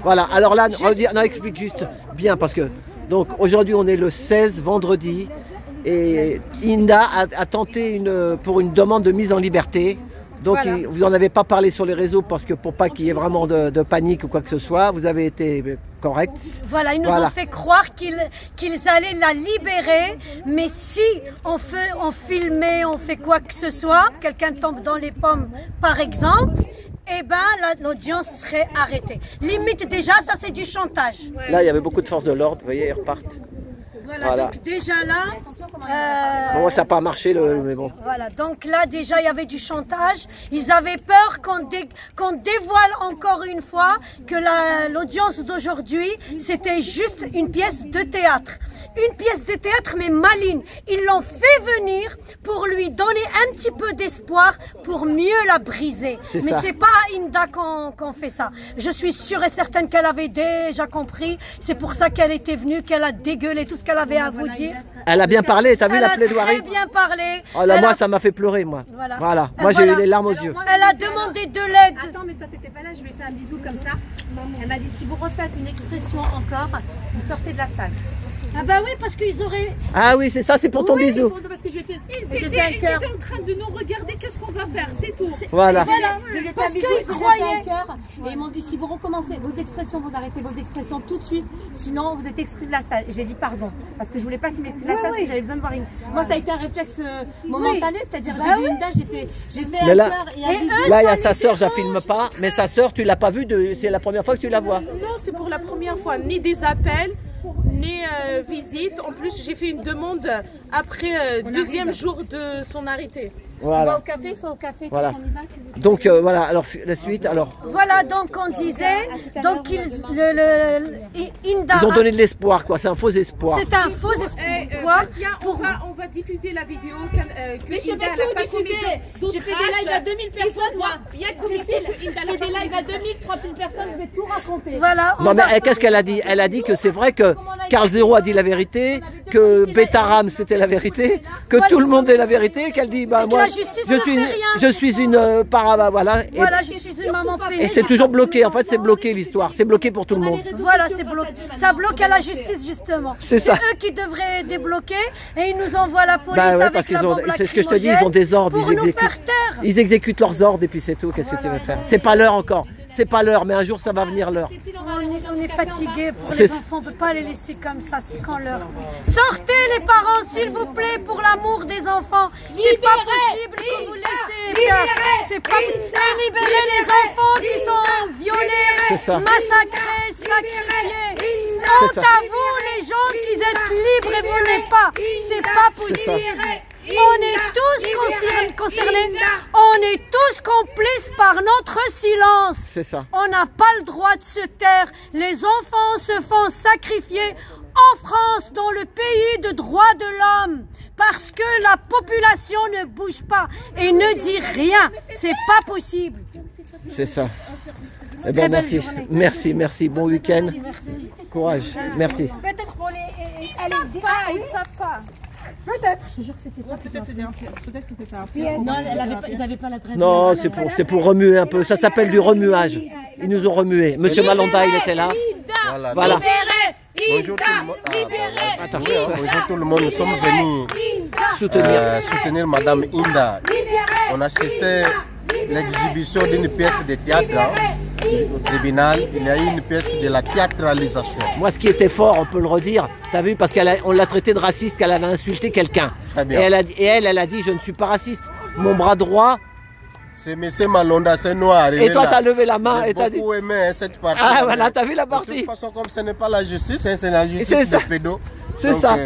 Voilà, alors là, non, explique juste bien parce que donc aujourd'hui on est le 16, vendredi, et Inda a tenté pour une demande de mise en liberté. Donc voilà. Vous n'en avez pas parlé sur les réseaux parce que pour pas qu'il y ait vraiment de panique ou quoi que ce soit, vous avez été correct. Voilà, ils nous ont fait croire qu'ils allaient la libérer, mais si on filmait, on fait quoi que ce soit, quelqu'un tombe dans les pommes par exemple, eh ben l'audience serait arrêtée. Limite déjà, ça c'est du chantage. Là, il y avait beaucoup de forces de l'ordre, vous voyez, ils repartent. Voilà, donc déjà là... Bon, ça n'a pas marché, mais bon. Voilà, donc là déjà il y avait du chantage. Ils avaient peur qu'on dévoile encore une fois que l'audience d'aujourd'hui, c'était juste une pièce de théâtre. Une pièce de théâtre, mais maligne. Ils l'ont fait venir pour lui donner un petit peu d'espoir pour mieux la briser. Mais c'est pas à Inda qu'on fait ça. Je suis sûre et certaine qu'elle avait déjà compris. C'est pour ça qu'elle était venue, qu'elle a dégueulé tout ce qu'elle avait à vous dire. Elle a bien parlé, t'as vu la plaidoirie? Elle a très bien parlé. Oh là, moi ça m'a fait pleurer, moi. Voilà. Moi j'ai eu les larmes aux yeux. Elle a demandé de l'aide. Attends, mais toi t'étais pas là, je lui ai fait un bisou comme ça. Elle m'a dit si vous refaites une expression encore, vous sortez de la salle. Ah bah oui, parce qu'ils auraient... Ah oui, c'est ça, c'est pour ton bisou. Parce que je vais Ils étaient en train de nous regarder, qu'est-ce qu'on va faire, c'est tout. Voilà. Je lui ai fait un bisou, je lui ai fait un cœur. Et ils m'ont dit, si vous recommencez vos expressions, vous arrêtez vos expressions tout de suite, sinon vous êtes exclus de la salle. Et j'ai dit pardon, parce que je voulais pas qu'ils m'excluent de la salle, parce que j'avais besoin de voir une... Moi, ça a été un réflexe momentané, c'est-à-dire j'ai vu une dame, j'ai fait un cœur et un bisou. Là, il y a sa sœur, je la filme pas, mais sa sœur, tu l'as pas vue, c'est la première fois que tu la vois. Non, c'est pour la première fois, ni des appels, ni visite. En plus, j'ai fait une demande après deuxième jour de son arrêté. Voilà. On va au café, soit au café. Voilà. Donc voilà, alors la suite, alors. Voilà, donc on disait, donc Inda. Ils ont donné de l'espoir, quoi. C'est un faux espoir. C'est un faux espoir. On va diffuser la vidéo. Mais je vais tout diffuser. J'ai fait des lives à 2000 personnes, moi. Je fais des lives à 2000, 3000 personnes. Je vais tout raconter. Voilà. Non mais qu'est-ce qu'elle a dit? Elle a dit que c'est vrai que Karl Zero a dit la vérité, que Betaram c'était la vérité, que tout le monde est la vérité, qu'elle dit bah moi je suis une voilà. Voilà, je suis une maman pénée. Et c'est toujours bloqué, en fait c'est bloqué l'histoire, c'est bloqué pour tout le monde. Voilà, c'est bloqué. Ça bloque à la justice justement. C'est ça. Eux qui devraient débloquer et ils nous envoient la police parce qu'ils ont, c'est ce que je te dis, ils ont des ordres, ils exécutent leurs ordres et puis c'est tout. Qu'est-ce que tu veux faire? C'est pas l'heure encore. C'est pas l'heure, mais un jour ça va venir l'heure. On est fatigués pour les enfants, on ne peut pas les laisser comme ça, c'est quand l'heure. Sortez les parents, s'il vous plaît, pour l'amour des enfants. C'est pas possible que vous laissez faire. C'est pas libérer les enfants qui sont violés, massacrés, sacrifiés. Honte à vous les gens qui êtes libres et vous n'êtes pas. C'est pas possible. On est tous concernés, on est tous complices par notre silence. C'est ça. On n'a pas le droit de se taire. Les enfants se font sacrifier en France, dans le pays de droits de l'homme, parce que la population ne bouge pas et ne dit rien. C'est pas possible. C'est ça. Eh bien, merci. Bon week-end. Courage. Merci. Peut-être pour les... Ils savent pas. Peut-être, je te jure que c'était pas. Peut-être que c'était un piège. Non, ils n'avaient pas l'adresse. Non, c'est pour remuer un peu. Ça s'appelle du remuage. Ils nous ont remué. Monsieur Malonda, il était là. Voilà. Bonjour tout le monde. Bonjour tout le monde. Nous sommes venus soutenir Madame Inda. On assistait à l'exhibition d'une pièce de théâtre. Au tribunal, il y a eu une pièce de la théâtralisation. Moi, ce qui était fort, on peut le redire, t'as vu, parce qu'on l'a traité de raciste, qu'elle avait insulté quelqu'un. Et elle a dit, je ne suis pas raciste. Mon bras droit... C'est M. Malonda, c'est noir. Et toi, t'as levé la main et t'as dit... J'ai beaucoup aimé cette partie. Ah voilà, t'as vu la partie. De toute façon, comme ce n'est pas la justice, c'est la justice des pédos. C'est ça.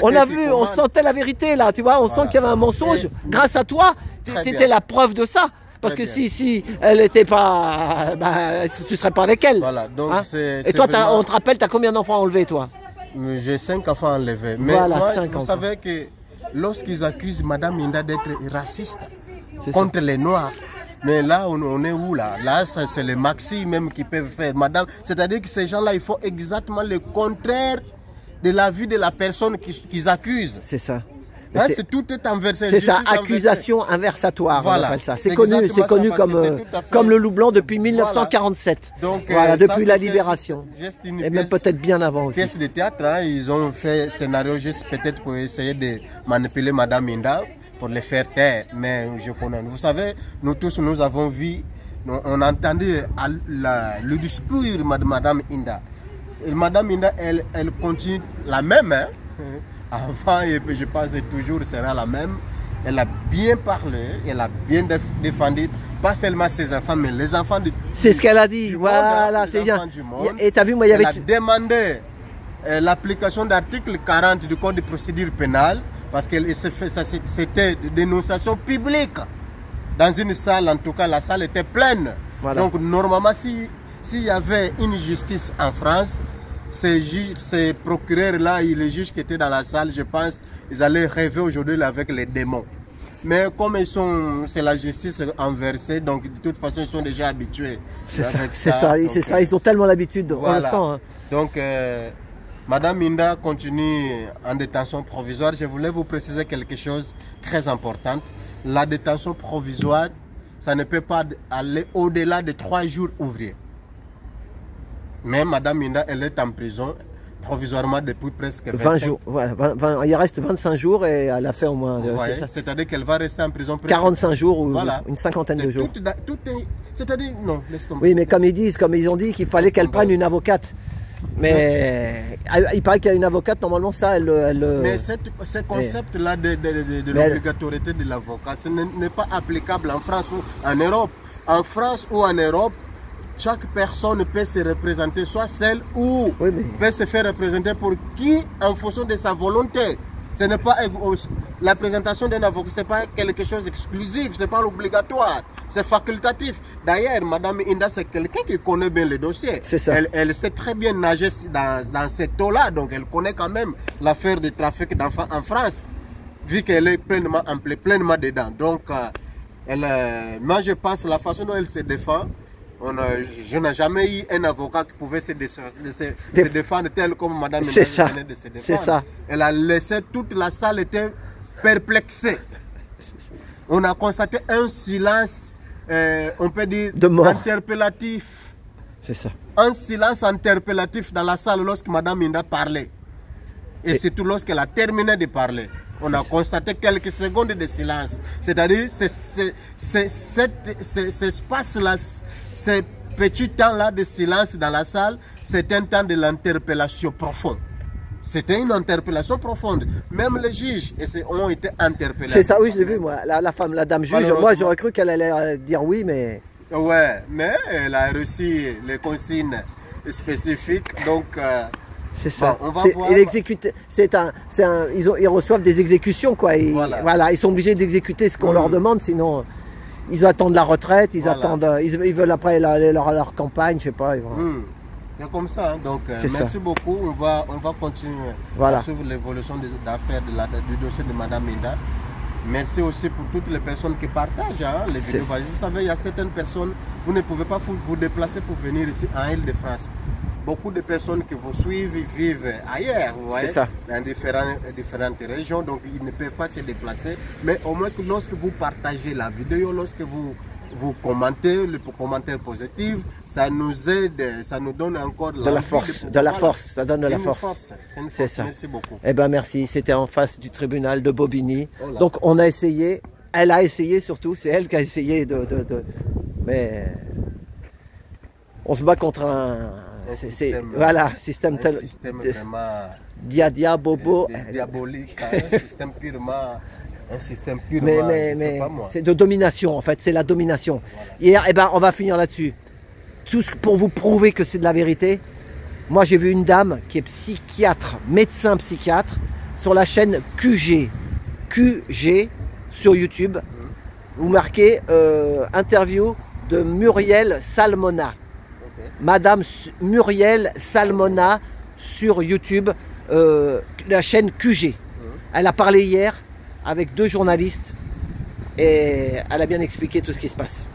On a vu, on sentait la vérité là, tu vois, on sent qu'il y avait un mensonge. Grâce à toi, t'étais la preuve de ça. Parce que si elle n'était pas, tu ne serais pas avec elle. Voilà, donc et toi, on te rappelle, tu as combien d'enfants enlevés, toi? J'ai 5 enfants enlevés. Mais voilà, moi, 5 vous enfants. savez que lorsqu'ils accusent Madame Inda d'être raciste contre les Noirs, mais là, on est où là? Là, c'est les maxi même qui peuvent faire. Madame, c'est-à-dire que ces gens-là, ils font exactement le contraire de la vue de la personne qu'ils accusent. C'est ça. Hein, tout est inversé. C'est ça, accusation inversatoire, voilà. On appelle ça. C'est connu comme le loup blanc depuis 1947. Donc, voilà, depuis la libération. Et même peut-être bien avant aussi. Pièce de théâtre, hein, ils ont fait scénario juste peut-être pour essayer de manipuler Madame Inda, pour les faire taire. Mais je connais. Vous savez, nous tous, nous avons vu, on entendait le discours de Madame Inda. Et Madame Inda, elle continue la même. Hein. Avant, et je pense que toujours sera la même. Elle a bien parlé, elle a bien défendu, pas seulement ses enfants, mais les enfants de c'est ce qu'elle a dit, voilà, c'est bien. Et tu as vu, moi, il y avait... Elle a demandé l'application d'article 40 du Code de procédure pénale, parce que c'était une dénonciation publique. Dans une salle, en tout cas, la salle était pleine. Voilà. Donc, normalement, s'il y avait une justice en France, ces procureurs-là et les juges qui étaient dans la salle, je pense, ils allaient rêver aujourd'hui avec les démons. Mais comme c'est la justice inversée, donc de toute façon, ils sont déjà habitués. C'est ça, ils ont tellement l'habitude, voilà. On le sent. Hein. Donc, Madame Inda continue en détention provisoire. Je voulais vous préciser quelque chose de très important. La détention provisoire, ça ne peut pas aller au-delà de 3 jours ouvrés. Mais Madame Inda, elle est en prison provisoirement depuis presque 20 jours. Voilà, il reste 25 jours et elle a fait au moins... C'est-à-dire qu'elle va rester en prison presque 45 jours ou voilà. Une cinquantaine de jours. C'est-à-dire, non, laisse tomber. Oui, mais comme ils ont dit qu'il fallait qu'elle prenne une avocate. Mais il paraît qu'il y a une avocate, normalement ça, Mais ce concept-là de l'obligatorité de l'avocat, ce n'est pas applicable en France ou en Europe. En France ou en Europe, chaque personne peut se représenter, soit seule ou peut se faire représenter pour qui en fonction de sa volonté. Ce n'est pas la présentation d'un avocat, ce n'est pas quelque chose d'exclusif, ce n'est pas obligatoire, c'est facultatif. D'ailleurs, Madame Inda, c'est quelqu'un qui connaît bien le dossier. Elle sait très bien nager dans cette eau-là, donc elle connaît quand même l'affaire du trafic d'enfants en France, vu qu'elle est pleinement dedans. Donc, moi je pense la façon dont elle se défend, je n'ai jamais eu un avocat qui pouvait se défendre tel comme Madame Inda venait de se défendre. C'est ça. Elle a laissé toute la salle était perplexée. On a constaté un silence, on peut dire, interpellatif. C'est ça. Un silence interpellatif dans la salle lorsque Madame Inda parlait. Et surtout lorsqu'elle a terminé de parler. On a constaté quelques secondes de silence. C'est-à-dire, cet espace-là, ces petits temps-là de silence dans la salle, c'est un temps de l'interpellation profonde. C'était une interpellation profonde. Même les juges ont été interpellés. C'est ça, oui, je l'ai vu, moi. La dame juge, moi, j'aurais cru qu'elle allait dire oui, mais... Ouais, mais elle a reçu les consignes spécifiques, donc... C'est ça. Bon, on va voir. Ils reçoivent des exécutions, quoi. Voilà, ils sont obligés d'exécuter ce qu'on leur demande, sinon ils attendent la retraite, ils veulent après leur campagne, je sais pas. C'est comme ça. Hein. Donc, merci beaucoup. On va continuer à suivre l'évolution des affaires du dossier de Madame Inda. Merci aussi pour toutes les personnes qui partagent les vidéos. Vous savez, il y a certaines personnes, vous ne pouvez pas vous déplacer pour venir ici en Île-de-France. Beaucoup de personnes qui vous suivent vivent ailleurs, vous voyez, dans différentes régions, donc ils ne peuvent pas se déplacer. Mais au moins que lorsque vous partagez la vidéo, lorsque vous commentez, le commentaire positif, ça nous aide, ça nous donne encore de la force, ça donne de la force. C'est ça. Merci beaucoup. Eh ben merci, c'était en face du tribunal de Bobigny. Donc on a essayé, elle a essayé surtout, c'est elle qui a essayé mais on se bat contre un système vraiment bobo, diabolique, un système purement c'est de domination en fait, c'est la domination. Hier, on va finir là-dessus. Tout pour vous prouver que c'est de la vérité. Moi j'ai vu une dame qui est psychiatre, médecin psychiatre, sur la chaîne QG sur YouTube. Vous marquez interview de Muriel Salmona. Madame Muriel Salmona sur YouTube, la chaîne QG. Elle a parlé hier avec 2 journalistes et elle a bien expliqué tout ce qui se passe.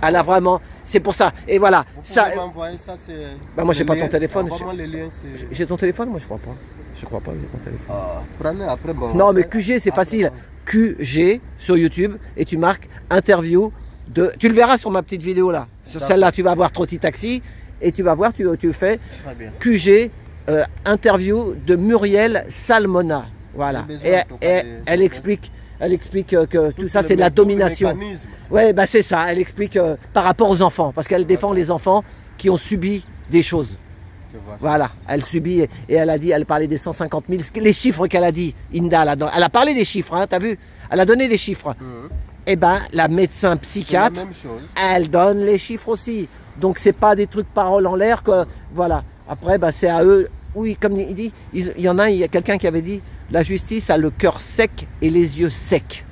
Elle a vraiment, C'est pour ça. Et voilà. Vous Ça, pouvez m'envoyer ça, c'est... bah moi j'ai pas ton téléphone. Envoie-moi les liens, c'est... J'ai ton téléphone? Moi je crois pas. Je crois pas que j'ai ton téléphone. Ah, prenez après, bon... Non mais QG c'est facile. QG sur YouTube et tu marques interview de... Tu le verras sur ma petite vidéo là. Sur celle-là tu vas voir Trotti Taxi et tu vas voir, tu fais QG interview de Muriel Salmona. Voilà. Et elle explique que tout ça c'est de la domination. Ouais, bah c'est ça. Elle explique par rapport aux enfants parce qu'elle défend les enfants qui ont subi des choses. Voilà, elle subit et elle parlait des 150 000, les chiffres qu'elle a dit, Inda, elle a parlé des chiffres, hein, t'as vu? Elle a donné des chiffres. Et ben la médecin psychiatre, elle donne les chiffres aussi. Donc c'est pas des trucs paroles en l'air que voilà. Après bah c'est à eux. Oui, comme il dit, il y a quelqu'un qui avait dit la justice a le cœur sec et les yeux secs.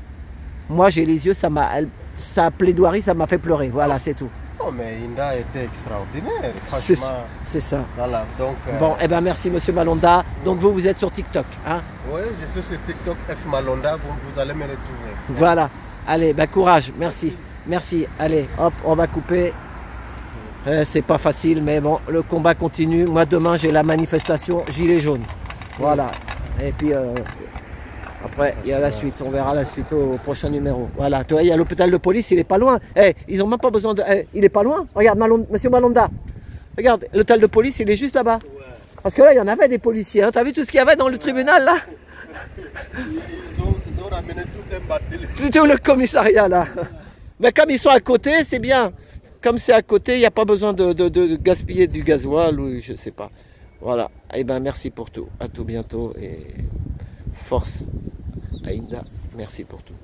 Moi j'ai les yeux, sa plaidoirie, ça m'a fait pleurer. Voilà, c'est tout. Oh, mais Inda était extraordinaire, franchement. C'est ça. Voilà, donc... Bon, eh ben merci Monsieur Malonda. Donc vous êtes sur TikTok, hein? Oui, je suis sur TikTok, F Malonda, vous allez me retrouver. Merci. Voilà. Allez, ben courage, merci. Merci. Allez, hop, on va couper. C'est pas facile, mais bon, le combat continue. Moi, demain, j'ai la manifestation Gilets jaunes. Voilà. Et puis, après, il y a la suite. On verra la suite au prochain numéro. Voilà. Tu vois, il y a l'hôpital de police, il est pas loin. Ils n'ont même pas besoin de... il est pas loin. Regarde, Monsieur Malonda. Regarde, l'hôtel de police, il est juste là-bas. Parce que là, il y en avait des policiers. Hein. Tu as vu tout ce qu'il y avait dans le tribunal, là? Ils ont ramené tout un bâtiment. Tout le commissariat, là. Mais comme ils sont à côté, c'est bien. Comme c'est à côté, il n'y a pas besoin de gaspiller du gasoil ou je sais pas. Voilà. Eh ben merci pour tout. À tout bientôt et force à Inda. Merci pour tout.